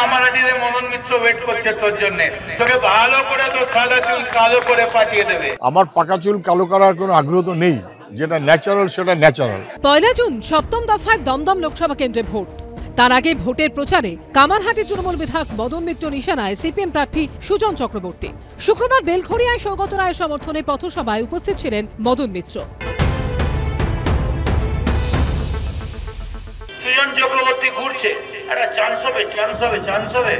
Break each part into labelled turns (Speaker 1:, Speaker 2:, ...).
Speaker 1: কামারহাটিতে Madan Mitra wait করছে তোর জন্য, তোকে ভালো করে তো সাদা চুল কালো করে পাঠিয়ে দেবে।
Speaker 2: আমার পাকা চুল কালো করার কোনো আগ্রহ তো নেই, যেটা ন্যাচারাল সেটা ন্যাচারাল।
Speaker 3: 1 জুন সপ্তম দফায় দমদম লোকসভা কেন্দ্রে ভোট। তার আগে ভোটের প্রচারে কামারহাটি তৃণমূল বিধায়ক মদন মিত্র নিশানায় সিপিএম প্রার্থী সুজন চক্রবর্তী। শুক্রবার বেলঘড়িয়ায় সৌগত রায়ের সমর্থনে পথসভায় উপস্থিত ছিলেন মদন মিত্র।
Speaker 1: সুজন চক্রবর্তী ঘুরছে, একটা চান্স হবে, চান্স হবে, চান্স হবে,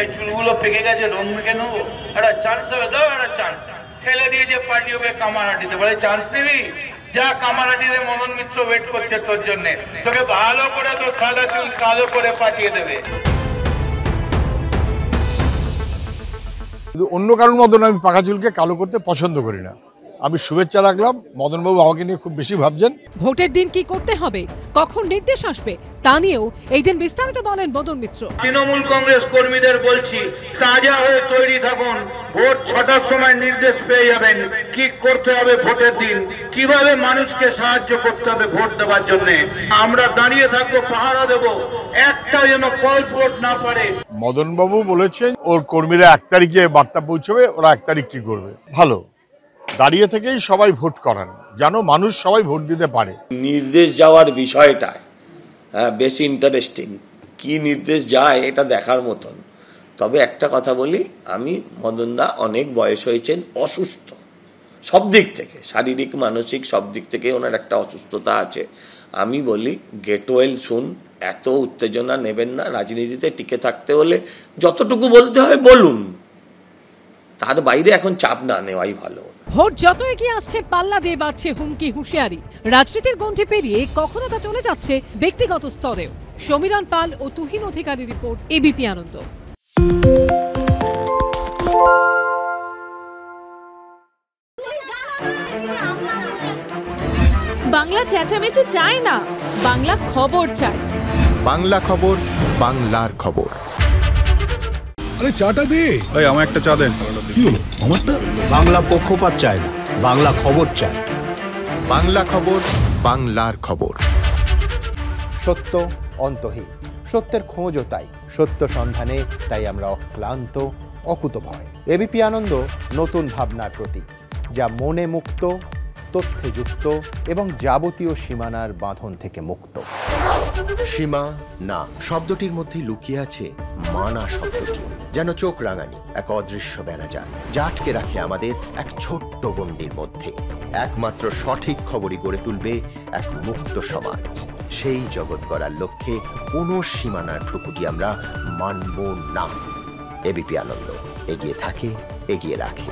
Speaker 1: এই চুলগুলো পেকে গেছে, রং মেখে নেবো, একটা চান্স হবে, দাও একটা চান্স। ঠেলে দিয়েছে পার্টি ওকে কামারহাটিতে, বলে চান্স নিবি, যা কামারহাটিতে মদন মিত্র ওয়েট করছে তোর জন্য, তোকে ভালো করে তো সাদা চুল কালো করে পাঠিয়ে দেবে।
Speaker 2: অন্য কারোর মতন আমি পাকা চুলকে কালো করতে পছন্দ করি না। আমি শুভেচ্ছা রাখলাম, মদনবাবু আমাকে নিয়ে খুব বেশি ভাবছেন।
Speaker 3: ভোটের দিন কি করতে হবে, কখন নির্দেশ আসবে তা নিয়েও এই দিন বিস্তারিত বলেন মদন মিত্র।
Speaker 1: তৃণমূল কংগ্রেস কর্মীদের বলছি, তাজা হয়ে তৈরি থাকুন, ভোট 6টার সময় নির্দেশ পেয়ে যাবেন কি করতে হবে ভোটের দিন, কিভাবে মানুষকে সাহায্য করতে হবে ভোট দেওয়ার জন্য। আমরা দাঁড়িয়ে থাকবো, পাহারা দেবো, একটা যেন ফলস ভোট না পারে।
Speaker 2: মদনবাবু বলেছেন ওর কর্মীরা 1 তারিখে বার্তা পৌঁছবে, ওরা 1 তারিখ কি করবে। ভালো, দাঁড়িয়ে থেকেই সবাই ভোট করান, যেন মানুষ সবাই ভোট দিতে পারে।
Speaker 4: নির্দেশ যাওয়ার বিষয়টা বেশি ইন্টারেস্টিং, কি নির্দেশ যায় এটা দেখার মতন। তবে একটা কথা বলি, আমি মদনদা অনেক বয়স হয়েছেন, অসুস্থ সব দিক থেকে, শারীরিক মানসিক সব দিক থেকে ওনার একটা অসুস্থতা আছে। আমি বলি গেট ওয়েল সুন, এত উত্তেজনা নেবেন না। রাজনীতিতে টিকে থাকতে হলে যতটুকু বলতে হয় বলুন, তার বাইরে এখন চাপ না নেওয়াই ভালো।
Speaker 3: ভোট যত এগিয়ে আসছে পাল্লা দিয়ে বাড়ছে হুমকি হুঁশিয়ারি। রাজনীতির গণ্ডি পেরিয়ে কখনো তা চলে যাচ্ছে ব্যক্তিগত স্তরেও। সমীরণ পাল ও তুহিন অধিকারী রিপোর্ট, এবিপি আনন্দ।
Speaker 5: বাংলা চেঁচামেচি চায় না, বাংলা খবর চাই।
Speaker 6: বাংলা খবর, বাংলার খবর।
Speaker 7: আরে চাটা দে।
Speaker 8: ভাই আমার একটা চা দেন।
Speaker 7: কি হলো আমারটা?
Speaker 6: বাংলা পক্ষপাত চায় না, বাংলা খবর চায়। বাংলা খবর, বাংলার খবর।
Speaker 9: সত্য অন্তহীন, সত্যের খোঁজও তাই, সত্য সন্ধানে তাই আমরা অক্লান্ত, অকুতভয়। এবিপি আনন্দ নতুন ভাবনার প্রতীক, যা মনে মুক্ত, তথ্যে যুক্ত এবং যাবতীয় সীমানার বাঁধন থেকে মুক্ত।
Speaker 6: সীমা না শব্দটির মধ্যে লুকিয়ে আছে মানা শব্দটি, যেন চোখ রাঙানি এক অদৃশ্য বেড়াজাল, যা আটকে রাখে আমাদের এক ছোট্ট গণ্ডির মধ্যে। একমাত্র সঠিক খবরই গড়ে তুলবে এক মুক্ত সমাজ। সেই জগৎ গড়ার লক্ষ্যে কোনো সীমানার ঠুকুটি আমরা মানব না। এবিপি আনন্দ এগিয়ে থাকে, এগিয়ে রাখে।